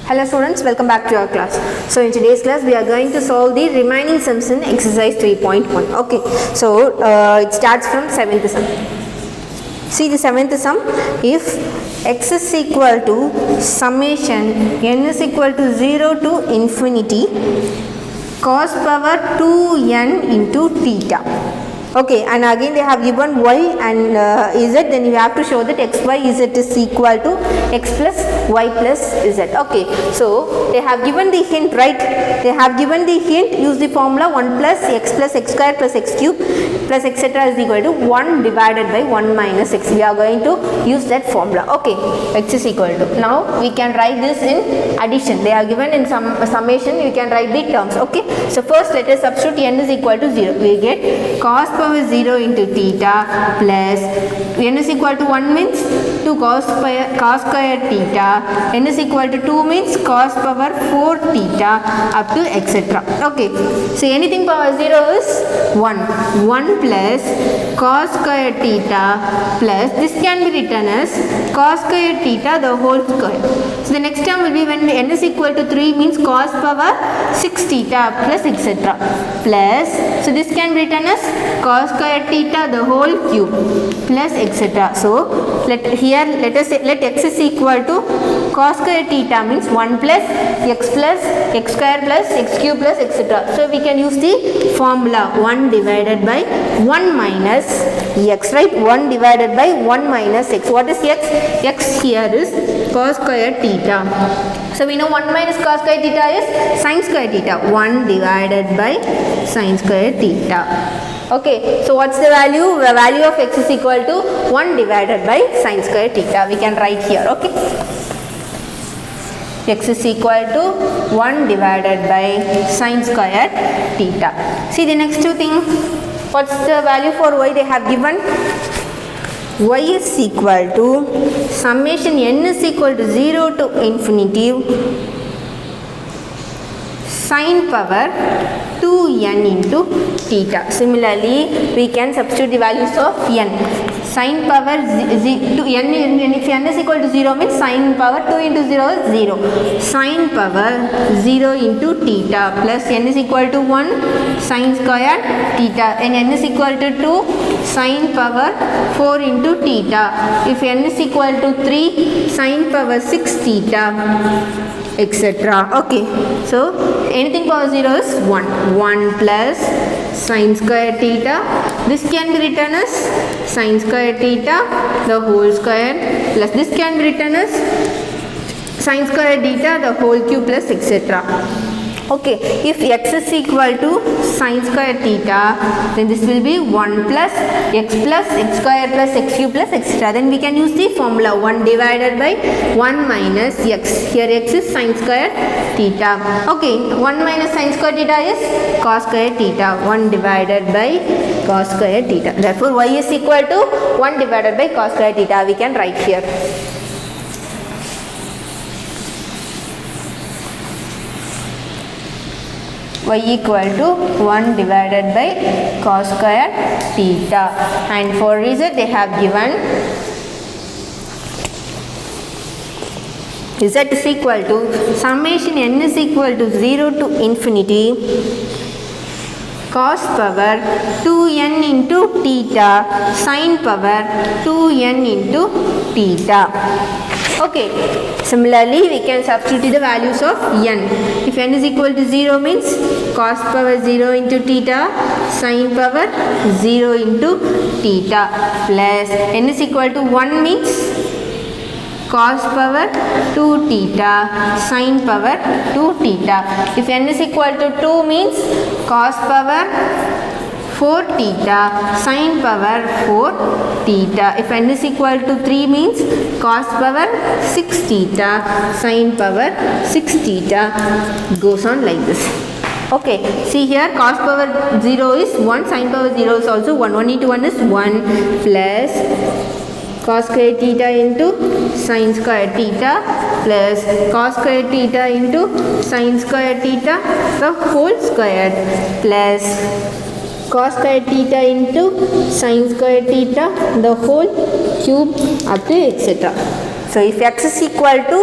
Hello students, welcome back to our class. So in today's class we are going to solve the remaining sums in exercise 3.1. Okay, so it starts from 7th sum. See the 7th sum. If x is equal to summation n is equal to 0 to infinity cos power 2n into theta. Okay, and again they have given y and z, then you have to show that x y z is equal to x plus y plus z. Okay, so they have given the hint, right? They have given the hint, use the formula 1 plus x square plus x cube plus etc. is equal to 1 divided by 1 minus x. We are going to use that formula. Okay, x is equal to. Now we can write this in addition. They are given in some summation, you can write the terms. Okay, so first let us substitute n is equal to 0. We get cos power 0 into theta plus n is equal to 1 means 2 cos square theta, n is equal to 2 means cos power 4 theta up to etc. Okay, so anything power 0 is 1 plus cos square theta plus this can be written as cos square theta the whole square. So the next term will be when n is equal to 3 means cos power 6 theta plus etc. plus, so this can be written as cos square theta the whole cube plus etc. So let x is equal to cos square theta means 1 plus x square plus x cube plus etc. So we can use the formula 1 divided by 1 minus x, right? 1 divided by 1 minus x. What is x? X here is cos square theta. So we know 1 minus cos square theta is sin square theta. 1 divided by sin square theta. Okay, so what's the value? The value of x is equal to 1 divided by sin square theta. We can write here. Okay, x is equal to 1 divided by sin square theta. See the next two things. What's the value for y? They have given y is equal to summation n is equal to 0 to infinity sin power 2n into theta. Similarly, we can substitute the values of n. Sin power n, if n is equal to 0 means sin power 2 into 0 is 0. Sin power 0 into theta plus n is equal to 1 sin square theta and n is equal to 2 sin power 4 into theta. If n is equal to 3 sin power 6 theta etc. Okay, so anything power 0 is 1 plus sin square theta. This can be written as sin square theta the whole square plus this can be written as sin square theta the whole cube plus etc. Okay, if x is equal to sin square theta, then this will be 1 plus x square plus x cube plus etc. Then we can use the formula 1 divided by 1 minus x. Here x is sin square theta. Okay, 1 minus sin square theta is cos square theta. 1 divided by cos square theta. Therefore, y is equal to 1 divided by cos square theta. We can write here. Y equal to 1 divided by cos square theta, and for z they have given z is equal to summation n is equal to 0 to infinity cos power 2n into theta sin power 2n into theta. Okay, similarly we can substitute the values of n. If n is equal to 0 means cos power 0 into theta sin power 0 into theta plus n is equal to 1 means cos power 2 theta sin power 2 theta. If n is equal to 2 means cos power 4 theta sin power 4 theta. If n is equal to 3 means cos power 6 theta sin power 6 theta. Goes on like this. Okay, see here cos power 0 is 1, sin power 0 is also 1. 1 into 1 is 1 plus cos square theta into sin square theta plus cos square theta into sin square theta the whole square plus cos square theta into sin square theta the whole cube up to etc. So if x is equal to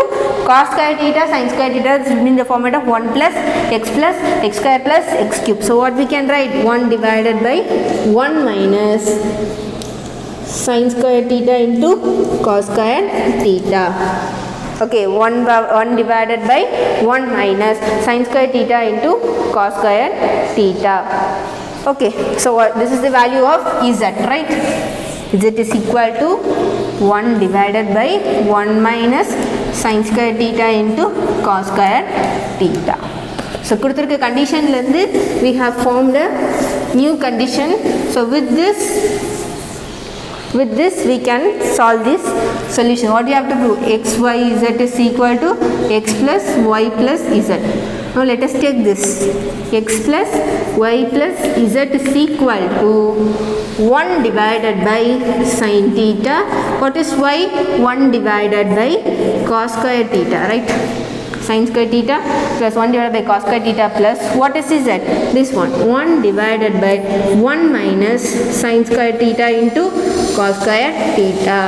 cos square theta sin square theta, this will be in the format of 1 plus x square plus x cube. So what we can write? 1 divided by 1 minus sin square theta into cos square theta. Okay, 1 divided by 1 minus sin square theta into cos square theta. Okay, so this is the value of z, right? Z is equal to 1 divided by 1 minus sin square theta into cos square theta. So கொடுத்திருக்க condition we have formed a new condition. So with this we can solve this solution. What do you have to do? X, y, z is equal to x plus y plus z. Now let us take this. X plus y plus z is equal to 1 divided by sin theta. What is y? 1 divided by cos square theta, right? Sin square theta plus 1 divided by cos square theta plus what is z? This one. 1 divided by 1 minus sin square theta into cos square theta.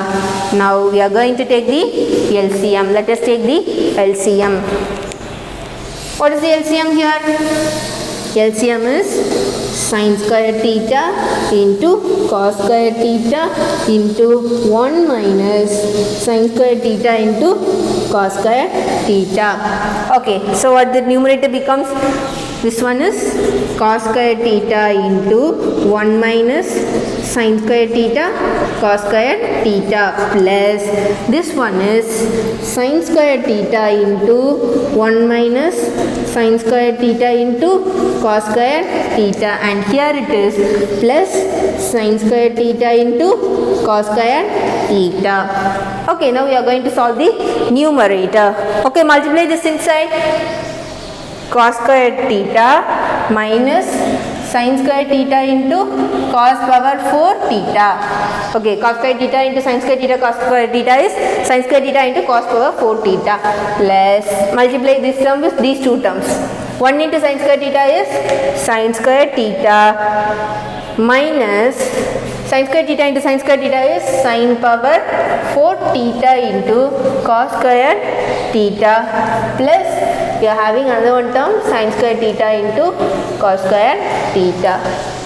Now we are going to take the LCM. Let us take the LCM. What is the LCM here? LCM is sin square theta into cos square theta into 1 minus sin square theta into cos square theta. Okay, so what the numerator becomes? This one is cos square theta into 1 minus sin square theta cos square theta plus this one is sin square theta into 1 minus sin square theta into cos square theta, and here it is plus sin square theta into cos square theta. Okay, now we are going to solve the numerator. Okay, multiply this inside. Cos square theta minus sin square theta into cos power 4 theta. Okay, cos square theta into sin square theta cos square theta is sin square theta into cos power 4 theta plus multiply this term with these two terms. 1 into sin square theta is sin square theta minus sin square theta into sin square theta is sin power 4 theta into cos square theta plus we are having another one term sin square theta into cos square theta.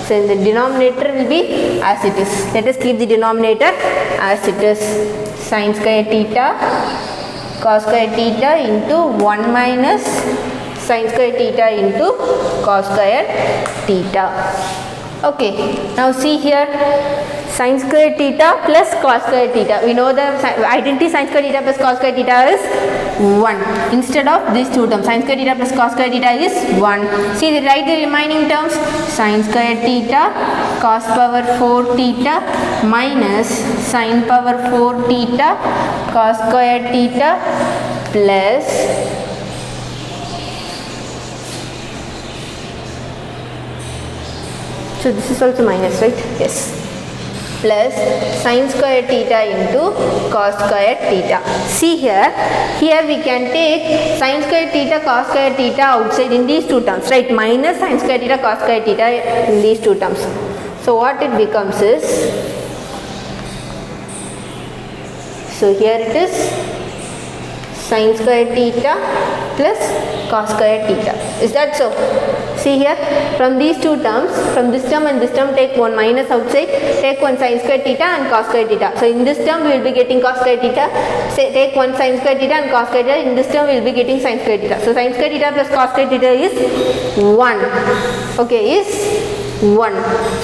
So in the denominator will be as it is. Let us keep the denominator as it is. Sin square theta cos square theta into 1 minus sin square theta into cos square theta. Okay, now see here sin square theta plus cos square theta. We know the identity sin square theta plus cos square theta is 1. Instead of these two terms, sin square theta plus cos square theta is 1. See, write the remaining terms. Sin square theta cos power 4 theta minus sin power 4 theta cos square theta plus so this is also minus, right? Yes. Plus sin square theta into cos square theta. See here we can take sin square theta cos square theta outside in these two terms, right? Minus sin square theta cos square theta in these two terms. So what it becomes is, so here it is sin square theta plus cos square theta. Is that so? See here, from these two terms, from this term and this term, take one minus outside, take one sin square theta and cos square theta. So in this term we will be getting cos square theta, say take one sin square theta and cos square theta. In this term we will be getting sin square theta. So sin square theta plus cos square theta is 1. Okay, is 1.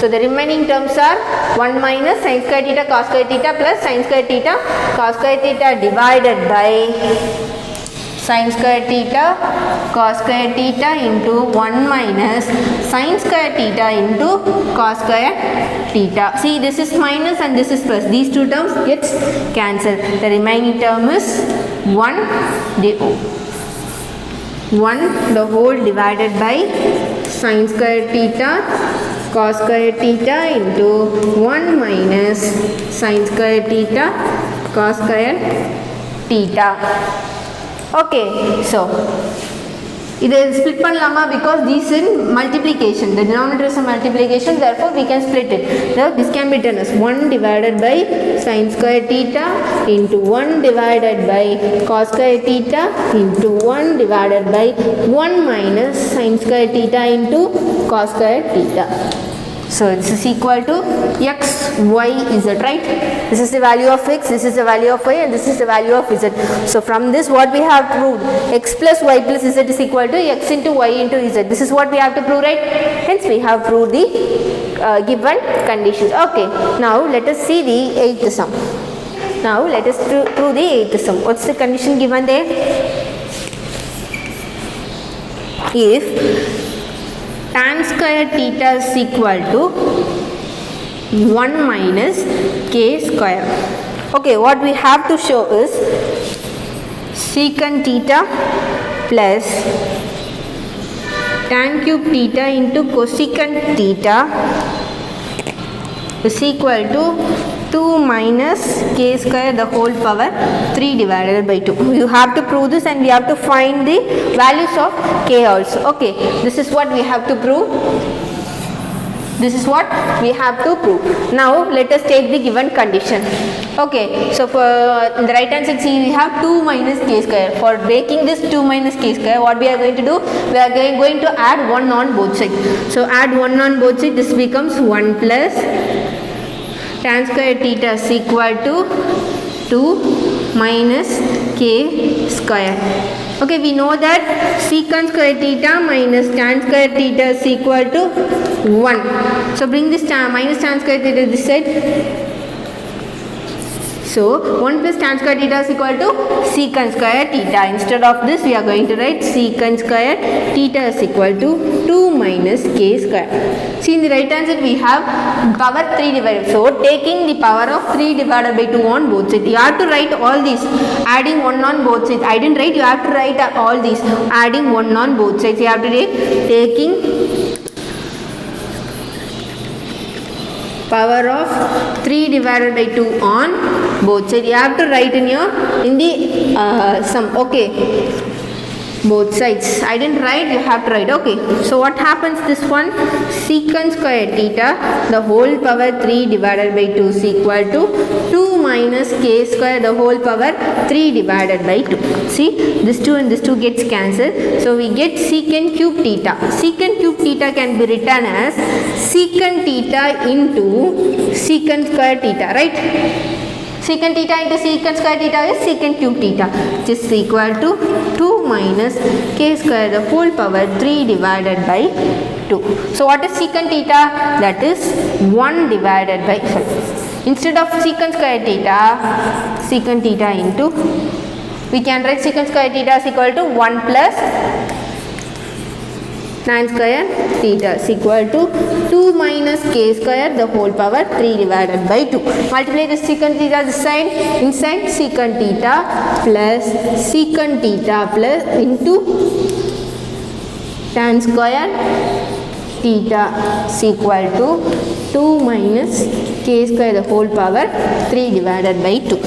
So the remaining terms are 1 minus sin square theta cos square theta plus sin square theta cos square theta divided by sin square theta cos square theta into 1 minus sin square theta into cos square theta. See, this is minus and this is plus. These two terms gets cancelled. The remaining term is 1 the whole divided by sin square theta cos square theta into 1 minus sin square theta cos square theta. Okay, so இது split பண்ணலாமா because this is multiplication, the denominator is a multiplication, therefore we can split it. So this can be done as 1 divided by sin square theta into 1 divided by cos square theta into 1 divided by 1 minus sin square theta into cos square theta. So this is equal to x, y, z, right? This is the value of x, this is the value of y, and this is the value of z. So from this what we have proved, x plus y plus z is equal to x into y into z. This is what we have to prove, right? Hence we have proved the given conditions. Okay, now let us see the 8th sum. Now let us prove the 8th sum. What's the condition given there? If tan square theta is equal to 1 minus k square. Okay, what we have to show is secant theta plus tan cube theta into cosecant theta is equal to 2 minus k square the whole power 3 divided by 2. You have to prove this and we have to find the values of k also. Okay, this is what we have to prove. This is what we have to prove. Now let us take the given condition. Okay, so for in the right hand side, see we have 2 minus k square. For breaking this 2 minus k square, what we are going to do? We are going to add 1 on both sides. So add 1 on both sides. This becomes 1 plus tan square theta is equal to 2 minus k square. Okay, we know that secant square theta minus tan square theta is equal to 1. So bring this minus tan square theta this side. So 1 plus tan square theta is equal to secant square theta. Instead of this we are going to write secant square theta is equal to 2 minus k square. See in the right hand side we have power 3 divided. So taking the power of 3 divided by 2 on both sides. You have to write all these. Adding 1 on both sides. I didn't write, you have to write all these. Adding 1 on both sides. You have to take taking power of 3 divided by 2 on both sides. You have to write in the sum. Okay, both sides. I didn't write, you have to write. Okay, so what happens this one? Secant square theta the whole power 3 divided by 2 is equal to 2 minus k square the whole power 3 divided by 2. See, this 2 and this 2 gets cancelled. So we get secant cube theta. Secant cube theta can be written as secant theta into secant square theta, right? Secant theta into secant square theta is secant cube theta, which is equal to 2 minus k square the whole power 3 divided by 2. So what is secant theta? That is 1 divided by, instead of secant square theta into, we can write secant square theta is equal to 1 plus tan square theta is equal to 2 minus k square the whole power 3 divided by 2. Multiply the secant theta this side, inside secant theta plus into tan square theta is equal to 2 minus k square the whole power 3 divided by 2.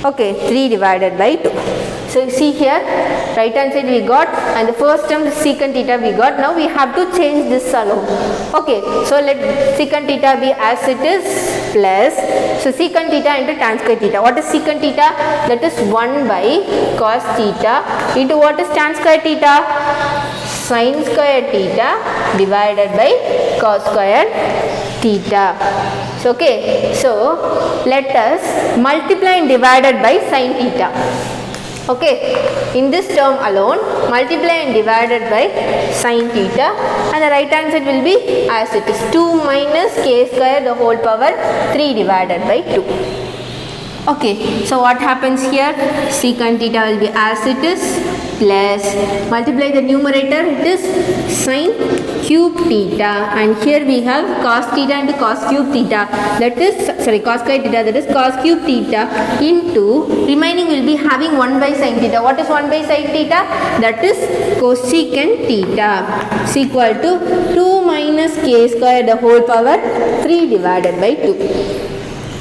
Okay, 3 divided by 2. So you see here, right hand side we got, and the first term secant theta we got. Now we have to change this alone. Okay, so let secant theta be as it is plus, so secant theta into tan square theta. What is secant theta? That is 1 by cos theta into what is tan square theta? Sin square theta divided by cos square theta. So okay, so let us multiply and divided by sin theta. Okay, in this term alone multiply and divided by sin theta, and the right hand side will be as it is 2 minus k square the whole power 3 divided by 2. Okay, so what happens here? Secant theta will be as it is plus, multiply the numerator, it is sin cube theta, and here we have cos theta into cos cube theta, that is cos square theta, that is cos cube theta into remaining will be having 1 by sin theta. What is 1 by sin theta? That is cosecant theta is equal to 2 minus k square the whole power 3 divided by 2.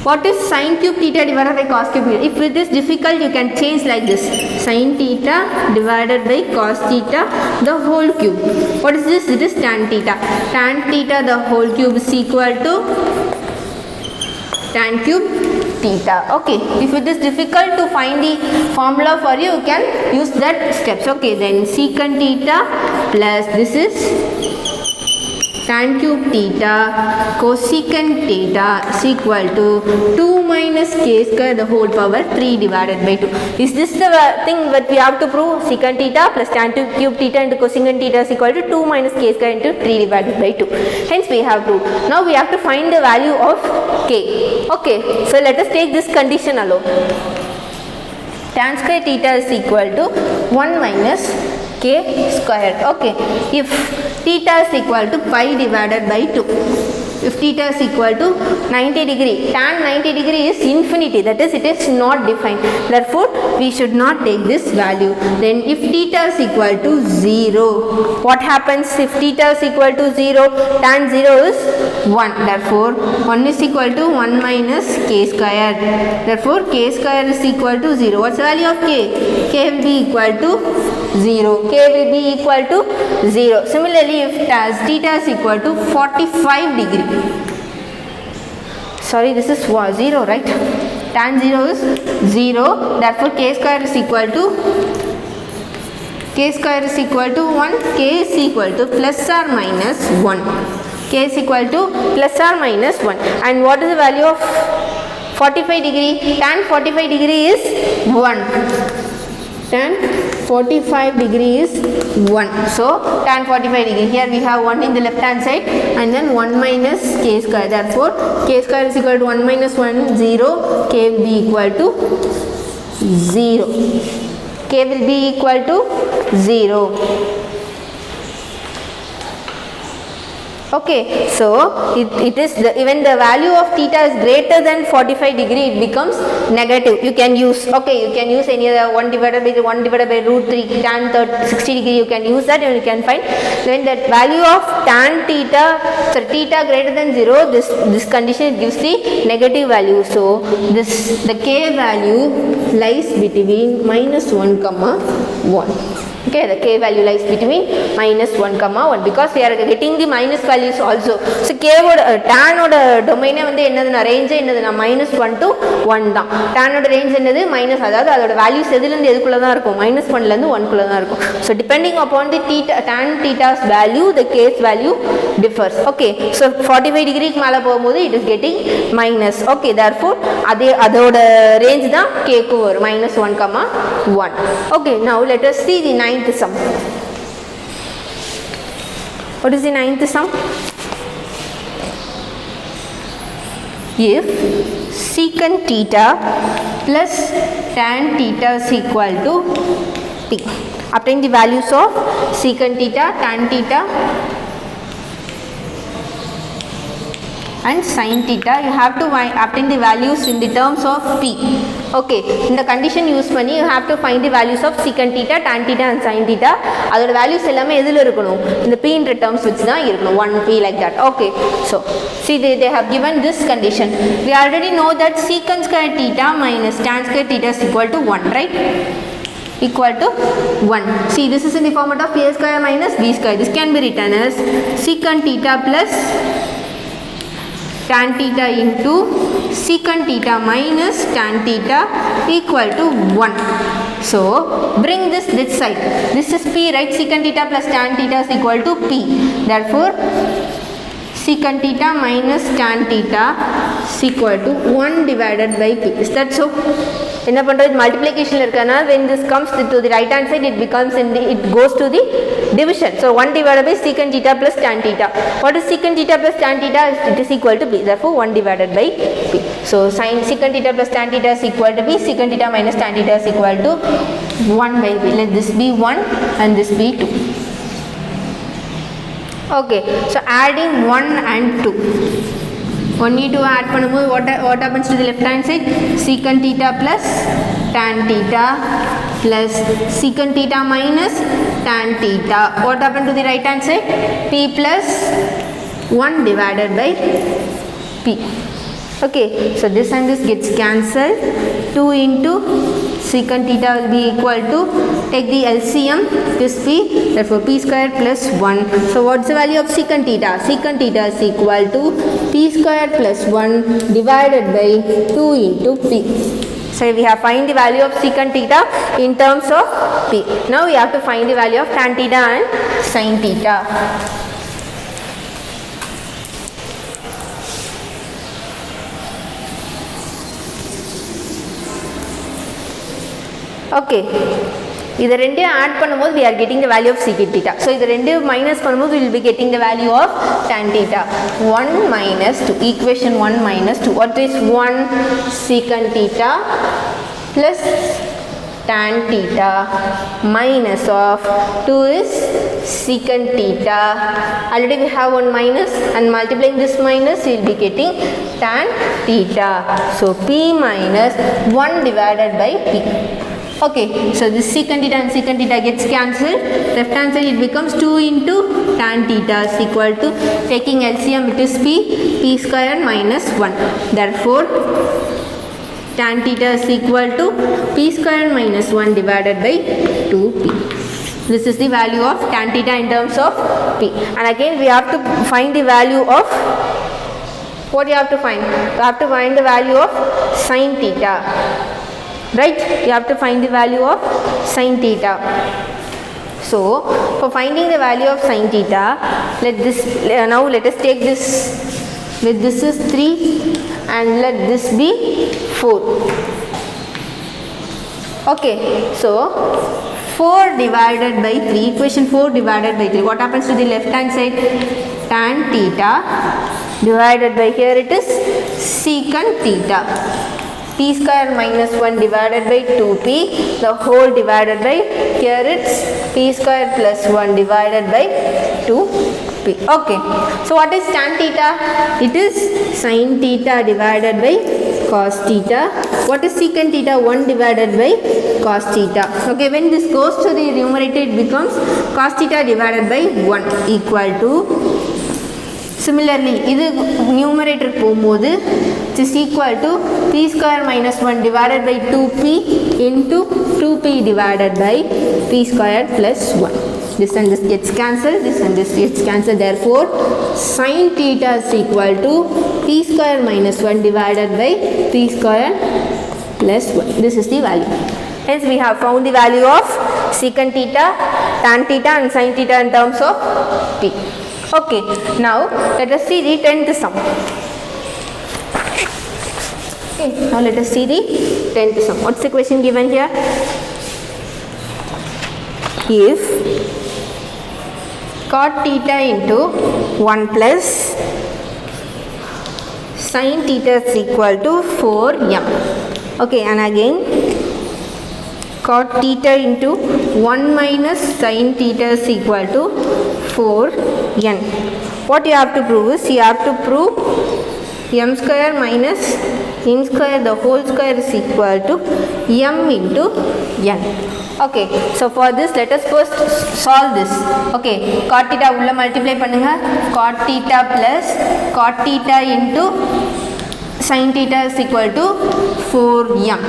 What is sin cube theta divided by cos cube theta? If it is difficult, you can change like this. Sin theta divided by cos theta the whole cube. What is this? It is tan theta. Tan theta the whole cube is equal to tan cube theta. Okay, if it is difficult to find the formula for you, you can use that steps. Okay, then secant theta plus this is tan cube theta cosecant theta is equal to 2 minus k square the whole power 3 divided by 2. Is this the thing that we have to prove? Secant theta plus tan cube theta into cosecant theta is equal to 2 minus k square into 3 divided by 2. Hence we have proved. Now we have to find the value of k. Okay, so let us take this condition alone. Tan square theta is equal to 1 minus k square. Okay, if theta is equal to pi divided by 2, if theta is equal to 90 degree, tan 90 degree is infinity, that is it is not defined, therefore we should not take this value. Then if theta is equal to 0, what happens if theta is equal to 0? Tan 0 is 1, therefore 1 is equal to 1 minus k square, therefore k square is equal to 0. What's the value of k? K will be equal to 0. K will be equal to 0. Similarly, if theta is equal to 45 degree, sorry, this is 0, right? Tan 0 is 0, therefore k square is equal to 1, k is equal to plus or minus 1. K is equal to plus or minus 1. And what is the value of 45 degree? Tan 45 degree is 1. Tan 45 degree is 1. So tan 45 degree, here we have 1 in the left hand side and then 1 minus k square. Therefore k square is equal to 1 minus 1, 0. K will be equal to 0. K will be equal to 0. Okay, so it is even the value of theta is greater than 45 degree, it becomes negative. You can use, okay, you can use any other 1 divided by root 3 tan 60 degree, you can use that and you can find. When that value of tan theta, so theta greater than 0, this condition gives the negative value. So the k value lies between minus 1 comma 1. Okay, the k value lies between minus 1 comma 1 because we are getting the minus values also. So k tan oda domain வந்து என்னதுனா range என்னதுனா minus 1 to 1 தான். Tan oda range என்னது minus, அதாவது அதோட values எதுல இருந்து எதுக்குள்ள தான் இருக்கும்? minus 1 ல இருந்து 1 குள்ள தான் இருக்கும். So depending upon the tan theta's value, the k's value differs. Okay, so 45 degree க்கு மேல போகும்போது it is getting minus. Okay, therefore அதோட range தான் k க்கு வரும் minus 1 comma 1. Okay, now let us see the ninth sum. What is the ninth sum? If secant theta plus tan theta is equal to t, obtain the values of secant theta, tan theta and sin theta. You have to obtain the values in the terms of p. Okay, in the condition use பண்ணி you have to find the values of secant theta, tan theta and sin theta. அதோட values எல்லாமே எதில் இருக்கணும்? இந்த p என்ற terms வச்சு தான் இருக்கணும், 1p like that. Okay, so see they have given this condition. We already know that secant square theta minus tan square theta is equal to 1, right? Equal to 1. See, this is in the format of a square minus b square. This can be written as secant theta plus tan theta into secant theta minus tan theta equal to 1. So bring this side. This is p, right? Secant theta plus tan theta is equal to p. Therefore secant theta minus tan theta is equal to 1 divided by p. Is that so? என்ன பண்றது? மல்டிப்ளிகேஷன்ல இருக்கனா when this comes to the right hand side, it goes to the division. So 1 divided by secant theta plus tan theta. What is secant theta plus tan theta? It is equal to p. Therefore 1 divided by p. So sin secant theta plus tan theta is equal to p. Secant theta minus tan theta is equal to 1 by p. Let this be 1 and this be 2. Okay, so adding 1 and 2. 1 to add பண்ணும்போது what happens to the left hand side? Secant theta plus tan theta plus secant theta minus tan theta. What happened to the right hand side? P plus 1 divided by p. Okay, so this and this gets cancelled. 2 into secant theta will be equal to, take the LCM, this p, therefore p square plus 1. So what's the value of secant theta? Secant theta is equal to p square plus 1 divided by 2 into p. So we have find the value of secant theta in terms of p. Now we have to find the value of tan theta and sin theta. Okay, இது ரெண்டையும் add பண்ணும்போது we are getting the value of secant theta. So இது ரெண்டையும் minus பண்ணும்போது we will be getting the value of tan theta. 1 minus 2, equation 1 minus 2. What is 1? Secant theta plus tan theta minus of 2 is secant theta. Already we have one minus, and multiplying this minus we will be getting tan theta. So p minus 1 divided by p. Okay, so this secant theta and secant theta gets cancelled. Left hand side it becomes 2 into tan theta is equal to, taking LCM it is p square minus 1. Therefore tan theta is equal to p square minus 1 divided by 2p. This is the value of tan theta in terms of p. And again we have to find the value of, what you have to find? You have to find the value of sin theta. Right, you have to find the value of sin theta. So for finding the value of sin theta, now let us take this, let this is 3 and let this be 4. Okay, so 4 divided by 3, equation 4 divided by 3, what happens to the left hand side? Tan theta divided by, here it is secant theta, p square minus 1 divided by 2p, the whole divided by, here it's p square plus 1 divided by 2p. Okay, so what is tan theta? It is sin theta divided by cos theta. What is secant theta? 1 divided by cos theta. Okay, when this goes to the numerator it becomes cos theta divided by 1 equal to, similarly இது numerator போகும்போது it is equal to p square minus 1 divided by 2p into 2p divided by p square plus 1. This and this gets cancelled, this and this gets cancelled. Therefore sin theta is equal to p square minus 1 divided by p square plus 1. This is the value. Hence we have found the value of secant theta, tan theta and sin theta in terms of p. Okay, now let us see the 10th sum. Okay, now let us see the 10th sum. What's the question given here? If cot theta into 1 plus sin theta is equal to 4m. Okay, and again cot theta into 1 minus sin theta is equal to 4n. What you have to prove is, you have to prove m square minus n square the whole square is equal to m into n. Okay, so for this let us first solve this. Okay, cot theta ulla multiply pannunga, cot theta plus cot theta into sin theta is equal to 4m.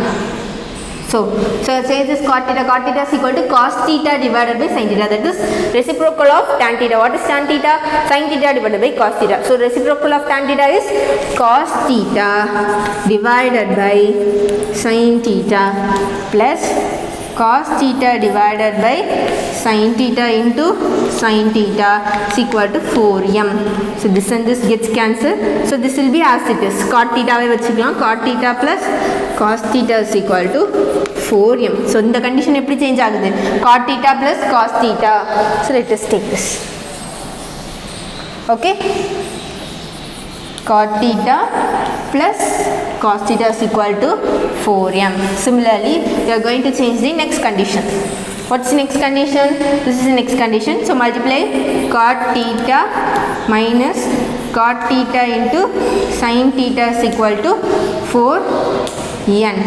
So say this cot theta is equal to cos theta divided by sin theta, that is reciprocal of tan theta. What is tan theta? Sin theta divided by cos theta. So reciprocal of tan theta is cos theta divided by sin theta plus cos theta divided by sin theta into sin theta is equal to 4m. So this and this gets cancelled. So this will be as it is. Cot theta vai vechikalam, cot theta plus cos theta is equal to 4m. So in the condition eppadi change agudhu? Cot theta plus cos theta. So let us take this. Okay, cot theta plus cos theta is equal to 4m. Similarly we are going to change the next condition. What's the next condition? This is the next condition. So multiply cot theta minus cot theta into sin theta is equal to 4n.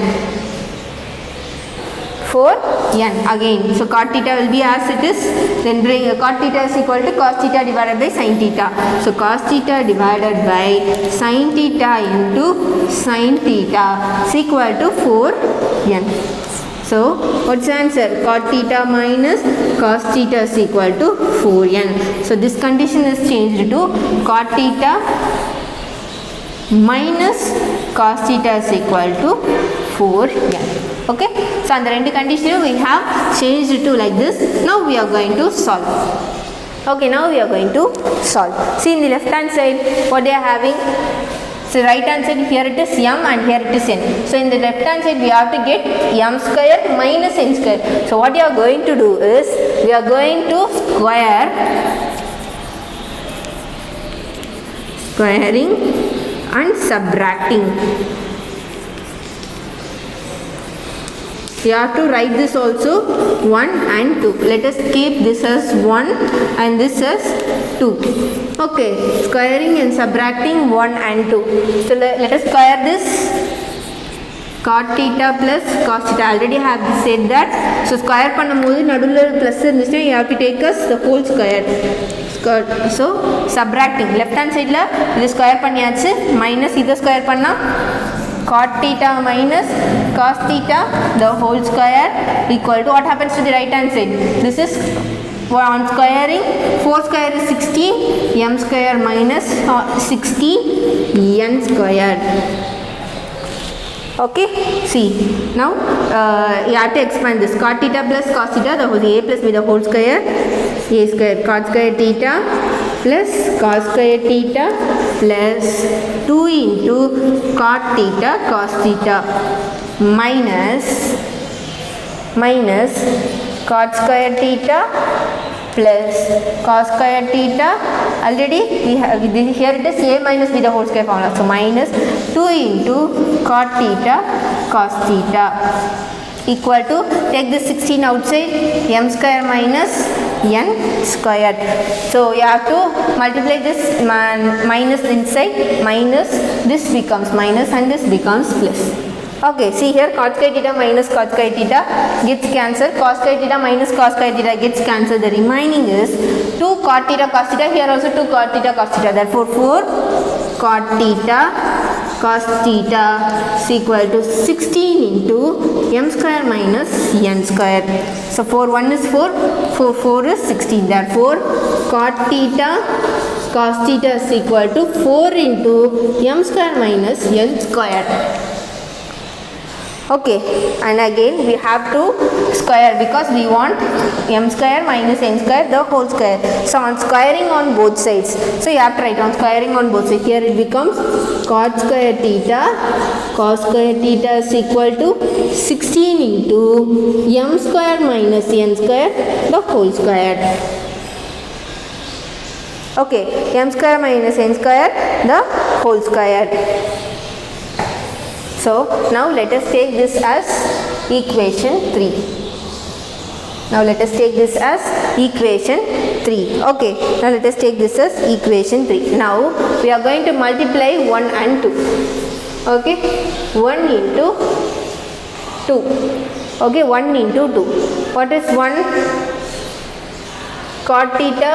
4n again. So cot theta will be as it is, then bring cot theta is equal to cos theta divided by sin theta. So cos theta divided by sin theta into sin theta is equal to 4n. So what's the answer? Cot theta minus cos theta is equal to 4n. So this condition is changed to cot theta minus cos theta is equal to 4n. Okay, so on the rendu condition we have changed to like this. Now we are going to solve. Okay, now we are going to solve. See in the left hand side what they are having. So right hand side, here it is m and here it is n. So in the left hand side we have to get m square minus n square. So what you are going to do is we are going to squaring and subtracting. You have to write this also 1 and 2. Let us keep this as 1 and this as 2. Okay, squaring and subtracting 1 and 2. So let us square this. Cot theta plus cos theta. Already have said that. So square பண்ணும்போது நடுவுல plus இருந்துச்சுனா you have to take as the whole square. So subtracting. Left hand side ல இது square பண்ணியாச்சு. Minus இது square பண்ணா cot theta minus cos theta the whole square equal to what happens to the right hand side. This is on squaring 4 square is 16, m square minus 16 n square. Okay, see now you have to expand this. Cot theta plus cos theta the whole a plus b the whole square, a square cot square theta plus cos square theta plus 2 into cot theta cos theta minus cot square theta plus cos square theta. Already we have here it is a minus b the whole square formula. So minus 2 into cot theta cos theta equal to, take this 16 outside, m square minus n squared. So you have to multiply this minus inside, minus this becomes minus and this becomes plus. Okay, see here cot square theta minus cot square theta gets cancelled, cos square theta minus cos square theta gets cancelled. The remaining is 2 cot theta cos theta, here also 2 cot theta cos theta. Therefore 4 cot theta cos theta is equal to 16 into m square minus n square. So 4 1 is 4, 4 is 16. Therefore cot theta cos theta is equal to 4 into m square minus n square. Okay, and again we have to square because we want m square minus n square the whole square. So on squaring on both sides, so you have to write on squaring on both sides. Here it becomes cot square theta cos square theta is equal to 16 into m square minus n square the whole square. Okay, m square minus n square the whole square. So now let us take this as equation 3. Now let us take this as equation 3. Okay, now let us take this as equation 3. Now we are going to multiply 1 and 2. Okay, 1 into 2. Okay, 1 into 2. What is 1? Cot theta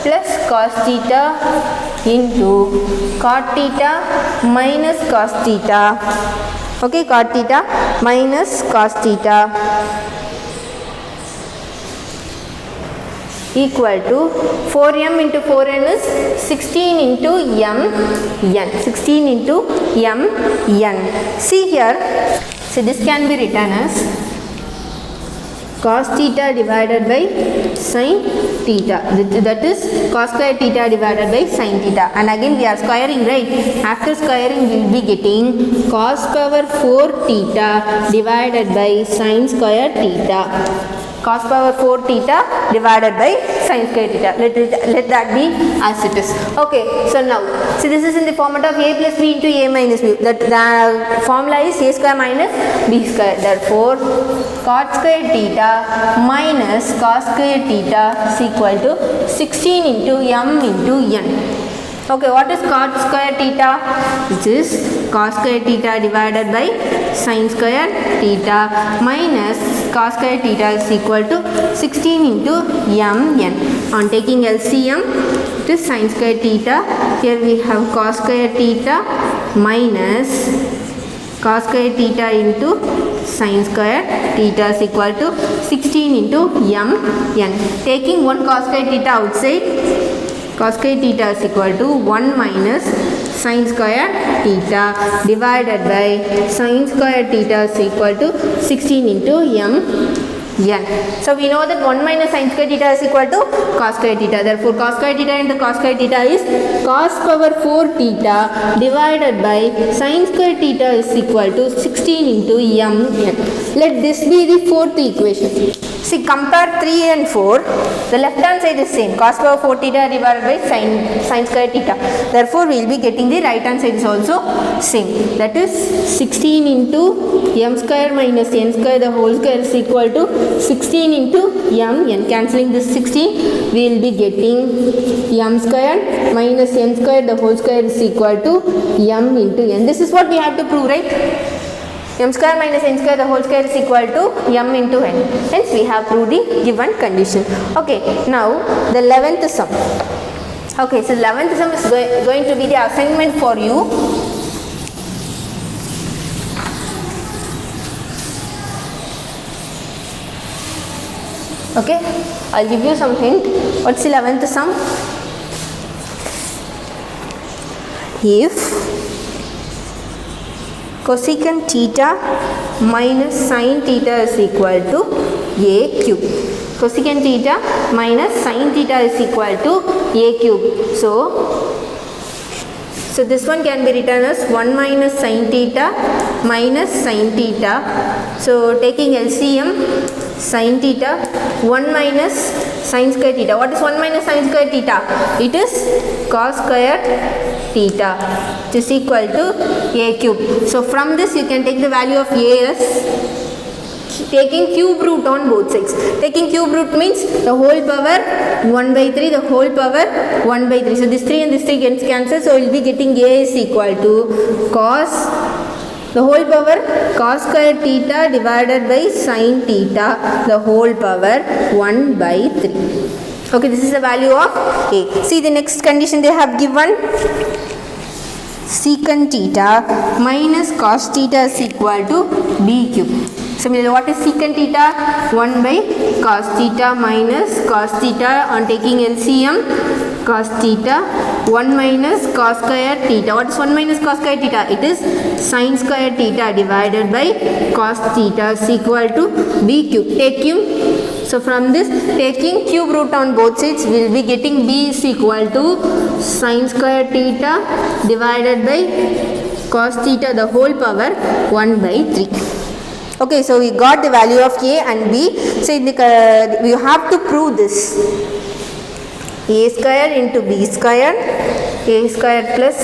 plus cos theta into cot theta minus cos theta. Okay, cot theta minus cos theta equal to 4m into 4n is 16 into m n. 16 into m n. See here, so this can be written as cos theta divided by sin theta, that is cos square theta divided by sin theta, and again we are squaring, right? After squaring we will be getting cos power 4 theta divided by sin square theta. Cos power 4 theta divided by sin square theta. Let that be as it is. Okay, so now, so this is in the format of a plus b into a minus b. That the formula is a square minus b square. Therefore, cot square theta minus cos square theta is equal to 16 into m into n. Okay, what is cos square theta? This is cos square theta divided by sin square theta minus cos square theta is equal to 16 into mn. On taking LCM, it is sin square theta. Here we have cos square theta minus cos square theta into sin square theta is equal to 16 into mn. Taking one cos square theta outside, cos square theta is equal to 1 minus sin square theta divided by sin square theta is equal to 16 into mn. So we know that 1 minus sin square theta is equal to cos square theta. Therefore, cos square theta into cos square theta is cos power 4 theta divided by sin square theta is equal to 16 into mn. Let this be the fourth equation. See, compare 3 and 4. The left hand side is same, cos power 4 theta divided by sin square theta. Therefore, we will be getting the right hand side is also same. That is 16 into m square minus n square the whole square is equal to 16 into mn. Cancelling this 16, we will be getting m square minus n square the whole square is equal to m into n. This is what we have to prove, right? M square minus n square the whole square is equal to m into n. Hence we have proved the given condition. Okay, now the 11th sum. Okay, so 11th sum is going to be the assignment for you. Okay, I'll give you some hint. What's the 11th sum? If cosecant theta minus sin theta is equal to a cube. Cosecant theta minus sin theta is equal to a cube. So this one can be written as 1 minus sin theta minus sin theta. So taking LCM, sin theta 1 minus sin square theta. What is 1 minus sin square theta? It is cos square theta, which is equal to a cube. So from this you can take the value of a as taking cube root on both sides. Taking cube root means the whole power 1 by 3, the whole power 1 by 3. So this 3 and this 3 gets cancelled. So we will be getting a is equal to cos the whole power cos square theta divided by sin theta the whole power 1 by 3. Okay, this is the value of a. See the next condition they have given. Secant theta minus cos theta is equal to b cube. Similarly, what is secant theta? 1 by cos theta minus cos theta. On taking LCM, cos theta 1 minus cos square theta. What is 1 minus cos square theta? It is sin square theta divided by cos theta is equal to b cube. Take cube. So from this, taking cube root on both sides, we will be getting b is equal to sin square theta divided by cos theta the whole power 1 by 3. Okay, so we got the value of a and b. So you have to prove this. A square into b square, a square plus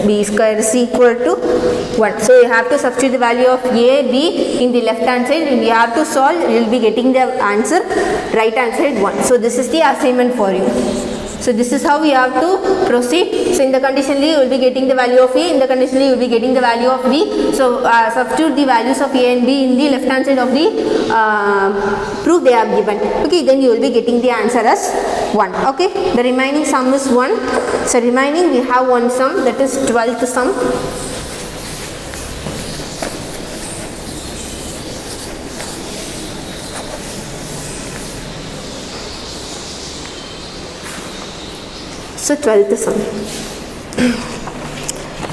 b square is equal to 1. So you have to substitute the value of a, b in the left hand side. When you have to solve, you will be getting the answer right hand side 1. So this is the assignment for you. So this is how we have to proceed. So in the conditionally you will be getting the value of a, in the conditionally you will be getting the value of b. So substitute the values of a and b in the left hand side of the proof they have given. Okay, then you will be getting the answer as 1. Okay, the remaining sum is 1. So remaining we have one sum, that is 12th sum. So 12th sum.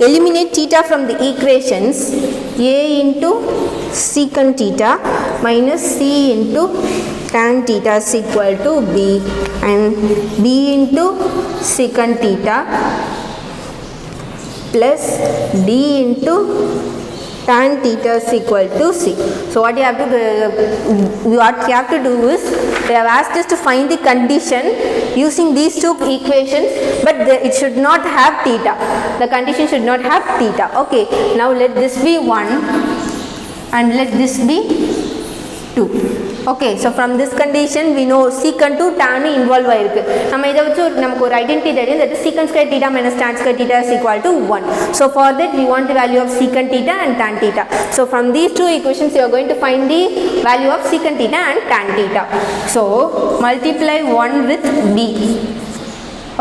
Eliminate theta from the equations. A into secant theta minus c into tan theta is equal to b, and b into secant theta plus d into tan theta is equal to c. So what you have to do is, they have asked us to find the condition using these two equations, but it should not have theta. The condition should not have theta. Okay, now let this be 1 and let this be 2. Okay, so from this condition we know secant to tan involve ஆயிருக்கு. நம்ம இத வச்சு நமக்கு ஒரு identity தெரியும், that is secant square theta minus tan square theta is equal to 1. So for that we want the value of secant theta and tan theta. So from these two equations you are going to find the value of secant theta and tan theta. So multiply 1 with b.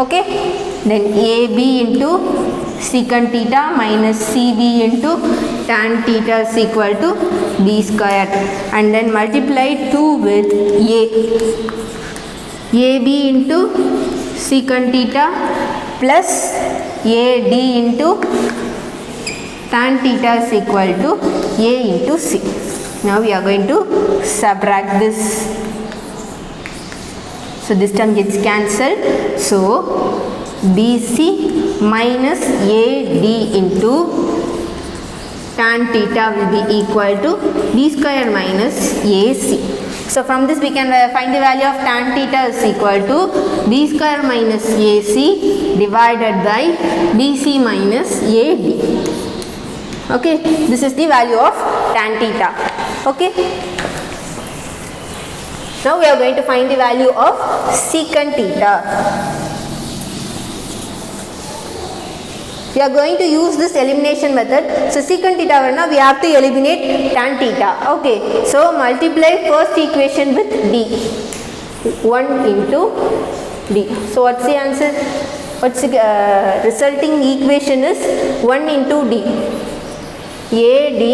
Okay, then ab into secant theta minus cb into tan theta is equal to b square, and then multiply 2 with ab into secant theta plus ad into tan theta is equal to a into c. Now we are going to subtract this. So this term gets cancelled. So BC minus AD into tan theta will be equal to B square minus AC. So from this we can find the value of tan theta is equal to B square minus AC divided by BC minus AD. Okay, this is the value of tan theta. Okay. Now we are going to find the value of secant theta. We are going to use this elimination method. So secant theta we have to eliminate tan theta. Okay, so multiply first equation with d. 1 into d. So what's the answer? What's the resulting equation is 1 into d. AD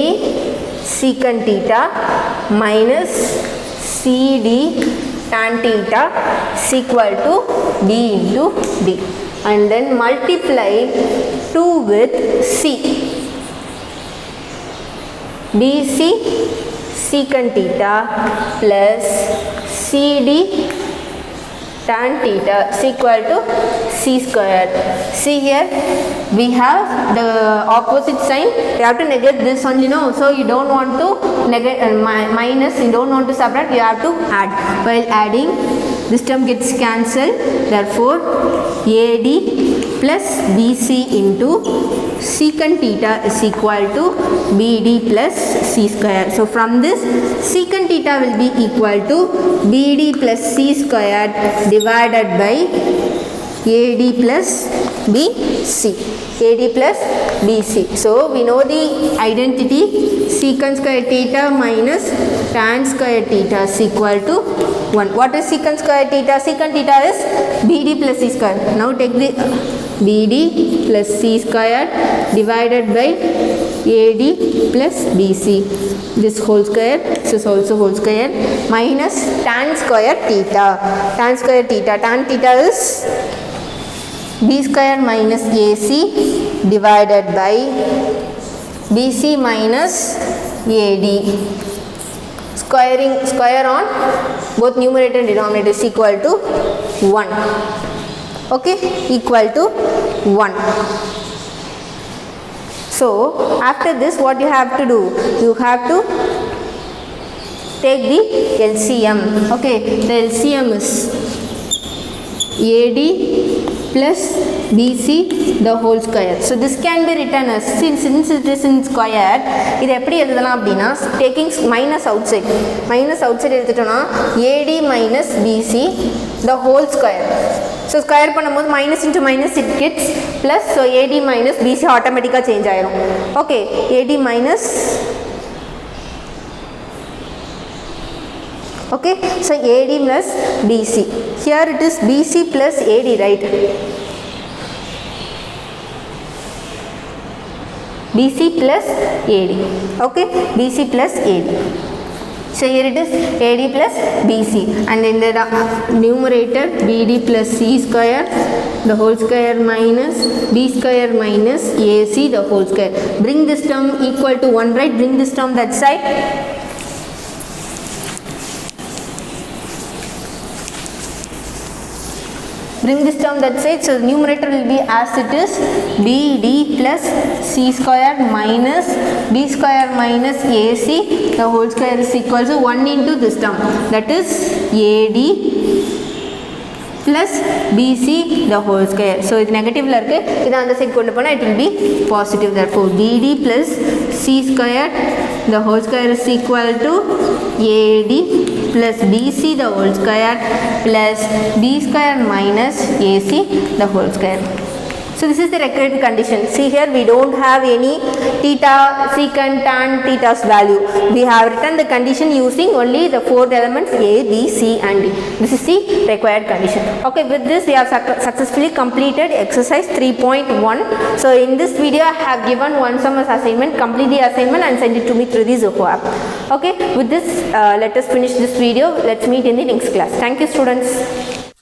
secant theta minus CD tan theta is equal to d into d, and then multiply 2 with C. BC secant theta plus CD tan theta is equal to C square. See here we have the opposite sign, we have to negate this only, no, so you don't want to negate minus, you don't want to subtract, you have to add. While adding this term gets cancelled, therefore AD plus BC into secant theta is equal to BD plus C square. So from this secant theta will be equal to BD plus C square divided by AD plus BC. AD plus BC. So we know the identity, secant square theta minus tan square theta is equal to 1. What is secant square theta? Secant theta is BD plus C square. Now take the BD plus C square divided by AD plus BC. This whole square, this is also whole square, minus tan square theta. Tan square theta, tan theta is B square minus AC divided by BC minus AD. Square on both numerator and denominator is equal to 1. Okay, equal to 1. So after this what you have to do? You have to take the LCM. Okay, the LCM is AD plus BC the whole square. So this can be written as, since it is in square, இது எப்படி எழுதலாம் அப்படினா, taking minus outside எடுத்துட்டோம்னா AD minus BC the whole square. So square பண்ணும்போது minus into minus it gets plus, so AD minus BC automatically change ஆயிரும். Okay, AD minus, okay, so AD plus BC. Here it is BC plus AD, right? BC plus AD. Okay, BC plus AD. So here it is AD plus BC, and in the numerator BD plus C square the whole square minus B square minus AC the whole square. Bring this term equal to 1, right? Bring this term that side. Bring this term that side. So the numerator will be as it is, BD plus C square minus B square minus AC the whole square is equal to 1 into this term, that is AD plus BC the whole square. So இது நெகட்டிவ்ல இருக்கு, இத அந்த side கொண்டு போனா it will be positive. Therefore BD plus C square the whole square is equal to AD plus BC the whole square plus B square minus AC the whole square. So this is the required condition. See here, we don't have any theta, secant, tan, theta's value. We have written the condition using only the 4 elements A, B, C and D. This is the required condition. Okay, with this we have successfully completed exercise 3.1. So in this video I have given one sum as assignment. Complete the assignment and send it to me through the Zoho app. Okay, with this let us finish this video. Let's meet in the next class. Thank you students.